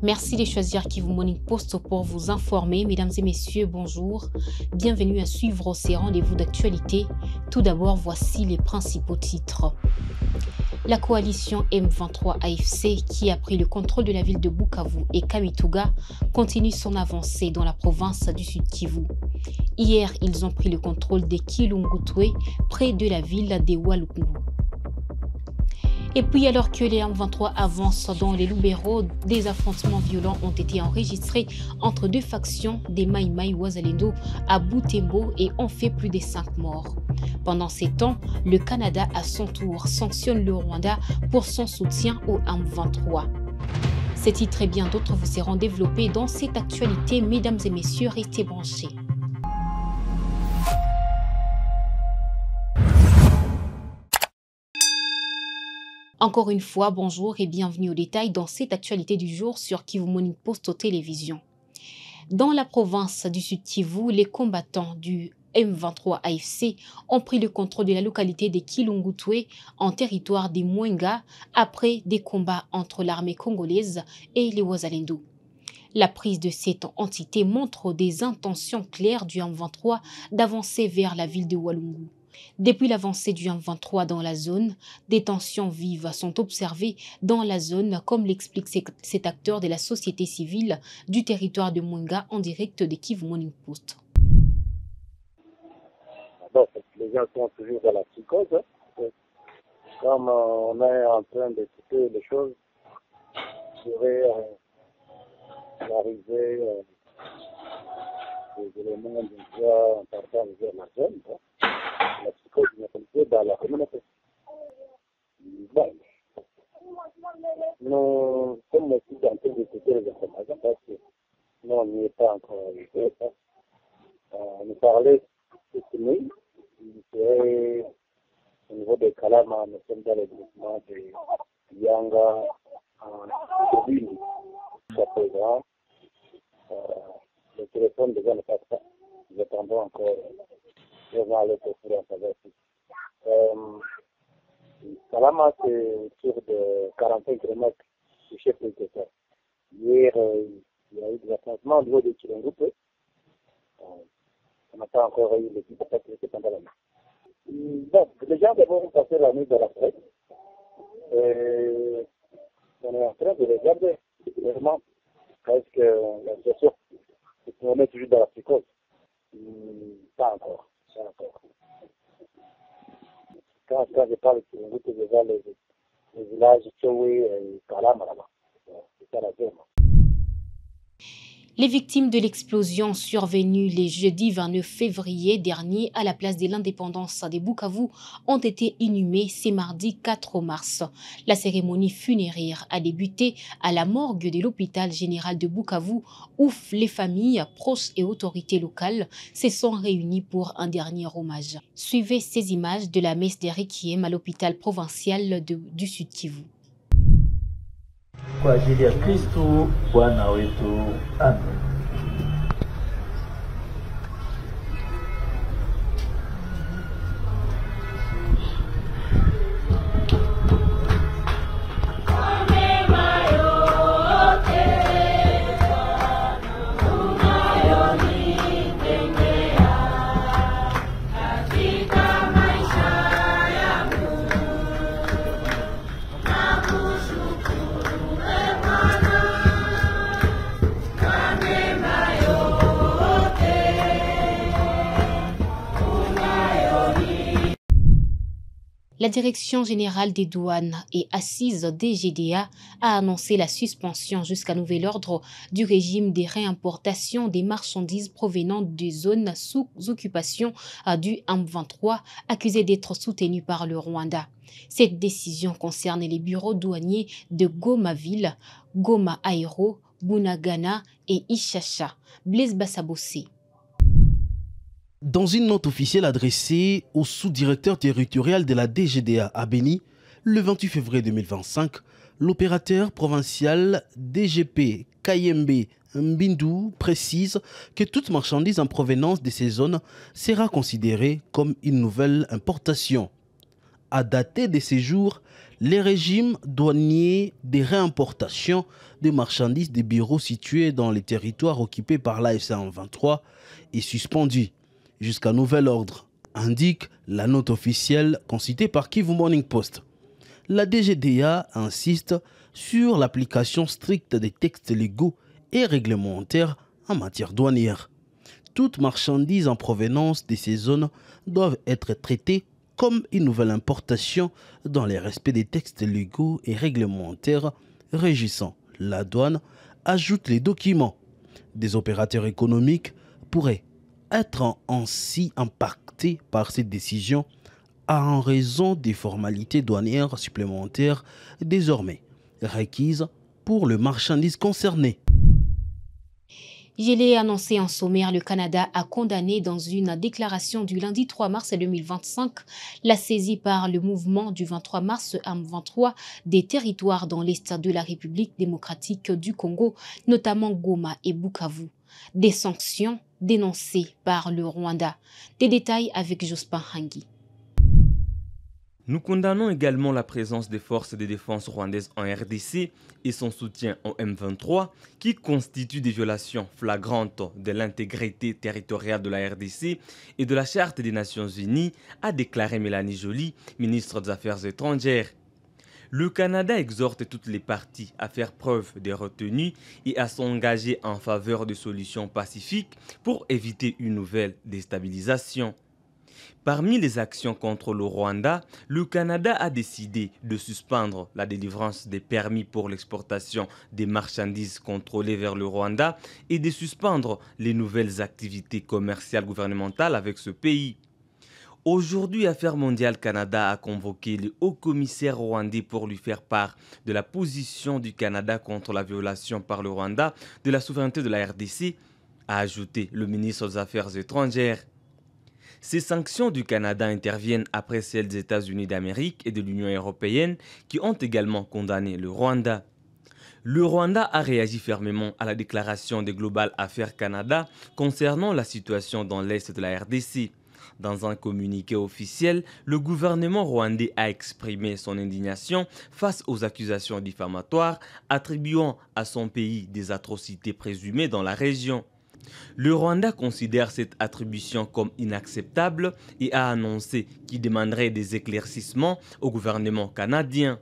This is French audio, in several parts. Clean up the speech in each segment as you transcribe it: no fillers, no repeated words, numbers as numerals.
Merci de choisir Kivu Morning Post pour vous informer. Mesdames et messieurs, bonjour. Bienvenue à suivre ces rendez-vous d'actualité. Tout d'abord, voici les principaux titres. La coalition M23 AFC, qui a pris le contrôle de la ville de Bukavu et Kamituga, continue son avancée dans la province du Sud Kivu. Hier, ils ont pris le contrôle des Kilungutwe, près de la ville de Walungu. Et puis, alors que les M23 avancent dans les Lubero, des affrontements violents ont été enregistrés entre deux factions des Mai Mai Wazalendo à Butembo et ont fait plus de 5 morts. Pendant ces temps, le Canada, à son tour, sanctionne le Rwanda pour son soutien au M23. Ces titres et bien d'autres vous seront développés dans cette actualité. Mesdames et messieurs, restez branchés. Encore une fois, bonjour et bienvenue au détail dans cette actualité du jour sur Kivu Morning Post aux télévisions. Dans la province du Sud Kivu, les combattants du M23 AFC ont pris le contrôle de la localité de Kilungutwe en territoire des Mwenga après des combats entre l'armée congolaise et les Wazalendo. La prise de cette entité montre des intentions claires du M23 d'avancer vers la ville de Walungu. Depuis l'avancée du M23 dans la zone, des tensions vives sont observées dans la zone, comme l'explique cet acteur de la société civile du territoire de Mwenga en direct de Kivu Morning Post. Bon, les gens sont toujours dans la psychose. Comme on est en train d'écouter les choses, pourrait arriver des éléments déjà importants vers la zone. La psychose est dans la communauté. Bon, nous sommes aussi en train d'écouter les informations parce que nous, on n'y est pas encore arrivé. Nous parlait cette nuit, c'est au niveau des Kalama, nous sommes dans le groupement de Yanga en Bini. Jusqu'à présent, le téléphone déjà ne passe pas. Nous attendons encore. Kalama, c'est sur de 45 km du chef de l'État. Hier, il y a eu des affrontements au niveau de Kilungutwe. On n'a pas encore eu l'équipe d'activité pendant la nuit. Bon, les gens vont passer la nuit dans la fête. On est en train de regarder clairement parce que la situation, on est toujours dans la psychose. Pas encore. Quand je parle de Kilungutwe, déjà les villages Tchowe et Kalama là-bas. C'est ça la zone. Les victimes de l'explosion survenue le jeudi 29 février dernier à la place de l'indépendance de Bukavu ont été inhumées ce mardi 4 mars. La cérémonie funéraire a débuté à la morgue de l'hôpital général de Bukavu où les familles, proches et autorités locales se sont réunies pour un dernier hommage. Suivez ces images de la messe des requiem à l'hôpital provincial du Sud Kivu. Kwa ajili ya Kristo Bwana wetu. Amen. La Direction générale des douanes et assises DGDA a annoncé la suspension jusqu'à nouvel ordre du régime des réimportations des marchandises provenant des zones sous occupation du M23 accusées d'être soutenues par le Rwanda. Cette décision concerne les bureaux douaniers de Goma-Ville, Goma-Aéro, Bunagana et Ishasha. Blaise Bassabossé. Dans une note officielle adressée au sous-directeur territorial de la DGDA à Beni, le 28 février 2025, l'opérateur provincial DGP Kayembe Mbindu précise que toute marchandise en provenance de ces zones sera considérée comme une nouvelle importation. a daté de ces jours, les régimes douaniers des réimportations de marchandises des bureaux situés dans les territoires occupés par l'AFC M23 est suspendu jusqu'à nouvel ordre, indique la note officielle consultée par Kivu Morning Post. La DGDA insiste sur l'application stricte des textes légaux et réglementaires en matière douanière. Toutes marchandises en provenance de ces zones doivent être traitées comme une nouvelle importation dans le respect des textes légaux et réglementaires régissant la douane, ajoute les documents. Des opérateurs économiques pourraient être ainsi impactés par cette décision en raison des formalités douanières supplémentaires désormais requises pour le marchandise concerné. Je l'ai annoncé en sommaire, le Canada a condamné dans une déclaration du lundi 3 mars 2025 la saisie par le mouvement du 23 mars M23 des territoires dans l'est de la République démocratique du Congo, notamment Goma et Bukavu. Des sanctions dénoncées par le Rwanda. Des détails avec Jospin Hangi. Nous condamnons également la présence des forces de défense rwandaises en RDC et son soutien au M23 qui constituent des violations flagrantes de l'intégrité territoriale de la RDC et de la Charte des Nations Unies, a déclaré Mélanie Joly, ministre des Affaires étrangères. Le Canada exhorte toutes les parties à faire preuve de retenue et à s'engager en faveur de solutions pacifiques pour éviter une nouvelle déstabilisation. Parmi les actions contre le Rwanda, le Canada a décidé de suspendre la délivrance des permis pour l'exportation des marchandises contrôlées vers le Rwanda et de suspendre les nouvelles activités commerciales gouvernementales avec ce pays. Aujourd'hui, Affaires mondiales Canada a convoqué le haut-commissaire rwandais pour lui faire part de la position du Canada contre la violation par le Rwanda de la souveraineté de la RDC, a ajouté le ministre des Affaires étrangères. Ces sanctions du Canada interviennent après celles des États-Unis d'Amérique et de l'Union européenne qui ont également condamné le Rwanda. Le Rwanda a réagi fermement à la déclaration de Global Affairs Canada concernant la situation dans l'est de la RDC. Dans un communiqué officiel, le gouvernement rwandais a exprimé son indignation face aux accusations diffamatoires attribuant à son pays des atrocités présumées dans la région. Le Rwanda considère cette attribution comme inacceptable et a annoncé qu'il demanderait des éclaircissements au gouvernement canadien.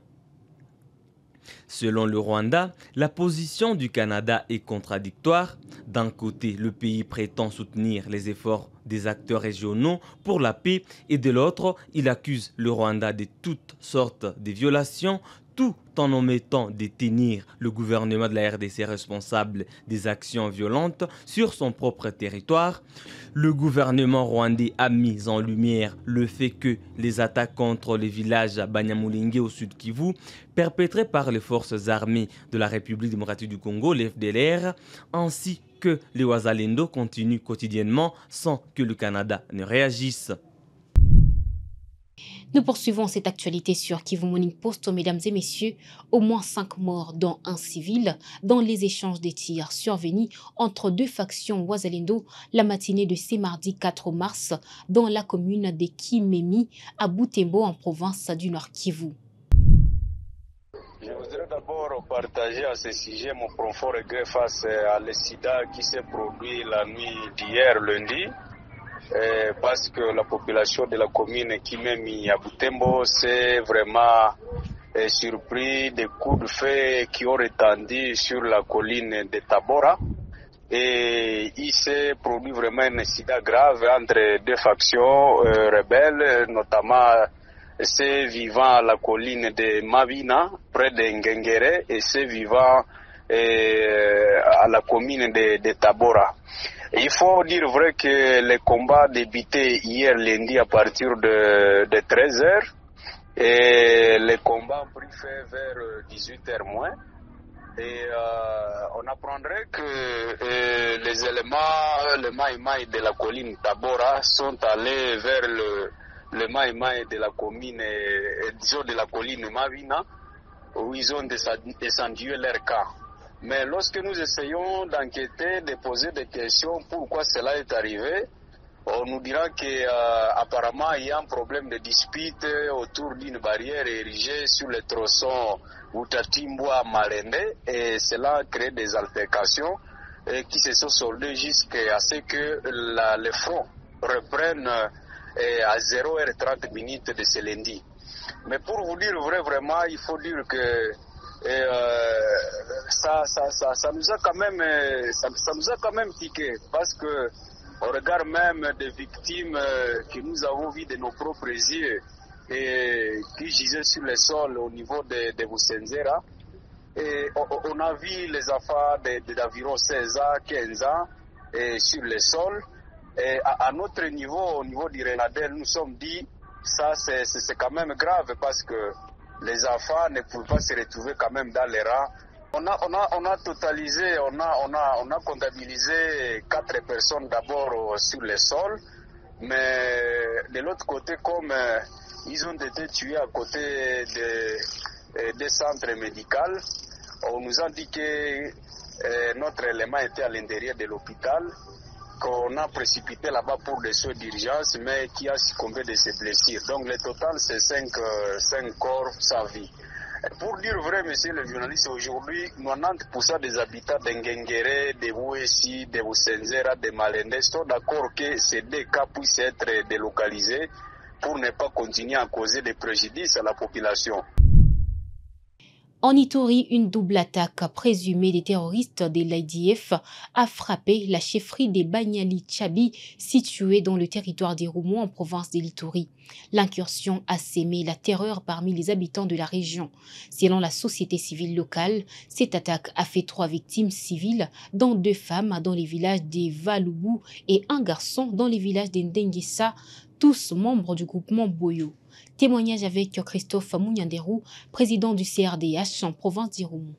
Selon le Rwanda, la position du Canada est contradictoire. D'un côté, le pays prétend soutenir les efforts des acteurs régionaux pour la paix et de l'autre, il accuse le Rwanda de toutes sortes de violations, tout en omettant de tenir le gouvernement de la RDC responsable des actions violentes sur son propre territoire. Le gouvernement rwandais a mis en lumière le fait que les attaques contre les villages à Banyamulenge au sud Kivu, perpétrées par les forces armées de la République démocratique du Congo, les FDLR, ainsi que les Wazalendo continuent quotidiennement sans que le Canada ne réagisse. Nous poursuivons cette actualité sur Kivu Morning Post, mesdames et messieurs. Au moins 5 morts, dont un civil, dans les échanges des tirs survenus entre deux factions Wazalendo la matinée de ce mardi 4 mars dans la commune de Kimemi à Butembo en province du Nord Kivu. Je voudrais d'abord partager à ce sujet mon profond regret face à l'incident qui s'est produit la nuit d'hier lundi. Parce que la population de la commune Kimemi à Butembo s'est vraiment surpris des coups de feu qui ont retenti sur la colline de Tabora. Et il s'est produit vraiment un incident grave entre deux factions rebelles, notamment ceux vivant à la colline de Mavina, près de Ngengere, et ceux vivant à la commune de Tabora. Il faut dire vrai que les combats débutaient hier lundi à partir de 13h et les combats ont pris fin vers 18h moins. Et on apprendrait que les éléments, le Maïmaï de la colline Tabora sont allés vers le Maïmaï de la commune, disons de la colline Mavina, où ils ont descendu leur camp. Mais lorsque nous essayons d'enquêter, de poser des questions, pourquoi cela est arrivé, On nous dira qu'apparemment il y a un problème de dispute autour d'une barrière érigée sur le tronçon Outatimboa-Malende et cela crée des altercations qui se sont soldées jusqu'à ce que le front reprenne à 0h30 de ce lundi. Mais pour vous dire vraiment, il faut dire que ça nous a quand même piqué parce que on regarde même des victimes que nous avons vues de nos propres yeux et qui gisaient sur le sol au niveau de Boussenzera. Et on a vu les enfants d'environ 16 ans, 15 ans sur le sol. Et à notre niveau, au niveau du Renadel, nous sommes dit ça c'est quand même grave parce que les enfants ne pouvaient pas se retrouver quand même dans les rangs. On a totalisé, on a comptabilisé 4 personnes d'abord sur le sol, mais de l'autre côté, comme ils ont été tués à côté des centres médicaux, on nous a dit que notre élément était à l'intérieur de l'hôpital, qu'on a précipité là-bas pour des soins d'urgence, mais qui a succombé de ses blessures. Donc le total, c'est 5 corps sans vie. Pour dire vrai, monsieur le journaliste, aujourd'hui, 90% des habitants d'Engengere, de Bouessi, de Boussenzera, de Malende sont d'accord que ces 2 cas puissent être délocalisés pour ne pas continuer à causer des préjudices à la population. En Ituri, une double attaque présumée des terroristes de l'IDF a frappé la chefferie des Banyali Tchabi située dans le territoire des Roumou en province de l'Ituri. L'incursion a sémé la terreur parmi les habitants de la région. Selon la société civile locale, cette attaque a fait 3 victimes civiles, dont 2 femmes dans les villages des Valoubou et un garçon dans les villages d'Ndengissa, tous membres du groupement Boyo. Témoignage avec Christophe Mounianderou, président du CRDH en province d'Irumu.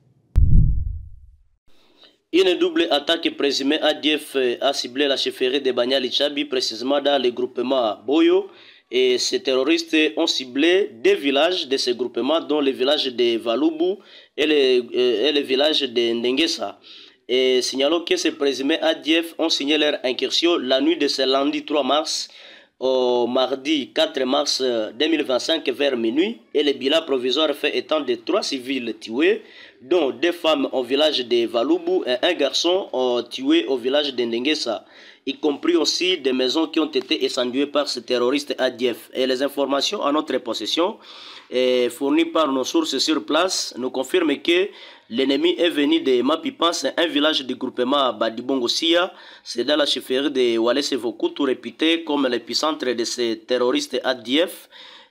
Une double attaque présumée ADF a ciblé la chefferie de Banyali Tchabi, précisément dans le groupement Boyo. Et ces terroristes ont ciblé 2 villages de ce groupement, dont le village de Valoubou et le village de Ndengessa. Et signalons que ces présumés ADF ont signé leur incursion la nuit de ce lundi 3 mars au mardi 4 mars 2025 vers minuit, et le bilan provisoire fait étant de 3 civils tués, dont 2 femmes au village de Valoubou et un garçon tué au village de Ndengessa, y compris aussi des maisons qui ont été incendiées par ces terroristes ADF. Et les informations en notre possession, fournies par nos sources sur place, nous confirment que l'ennemi est venu de Mapipan, c'est un village du groupement Badibongo-Sia. C'est dans la chefferie de Walese-Vokutu, réputé comme l'épicentre de ces terroristes ADF.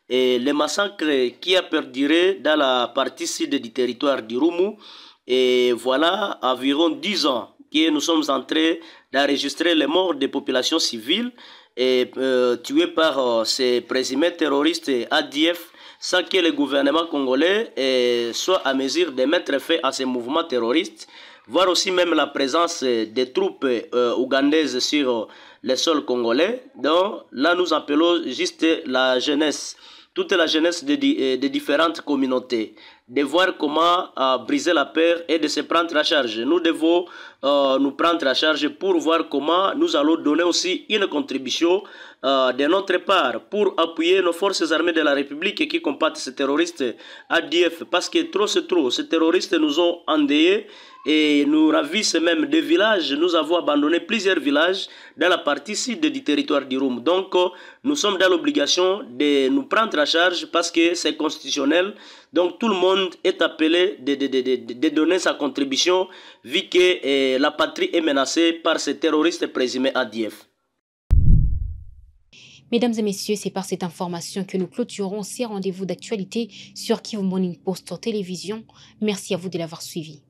Et le massacre qui a perduré dans la partie sud du territoire d'Irumu. Et voilà environ 10 ans que nous sommes en train d'enregistrer les morts des populations civiles tuées par ces présumés terroristes ADF, sans que le gouvernement congolais soit à mesure de mettre fin à ces mouvements terroristes, voire aussi même la présence des troupes ougandaises sur le sol congolais. Donc là, nous appelons juste la jeunesse, toute la jeunesse des différentes communautés, de voir comment briser la peur et de se prendre en charge. Nous devons nous prendre en charge pour voir comment nous allons donner aussi une contribution de notre part pour appuyer nos forces armées de la République qui combattent ces terroristes ADF, parce que trop c'est trop. Ces terroristes nous ont endeuillés et nous ravissent même des villages. Nous avons abandonné plusieurs villages dans la partie sud du territoire d'Irumu. Donc nous sommes dans l'obligation de nous prendre en charge parce que c'est constitutionnel. Donc tout le monde est appelé de donner sa contribution vu que la patrie est menacée par ces terroristes présumés ADF. Mesdames et messieurs, c'est par cette information que nous clôturons ces rendez-vous d'actualité sur Kivu Morning Post Télévision. Merci à vous de l'avoir suivi.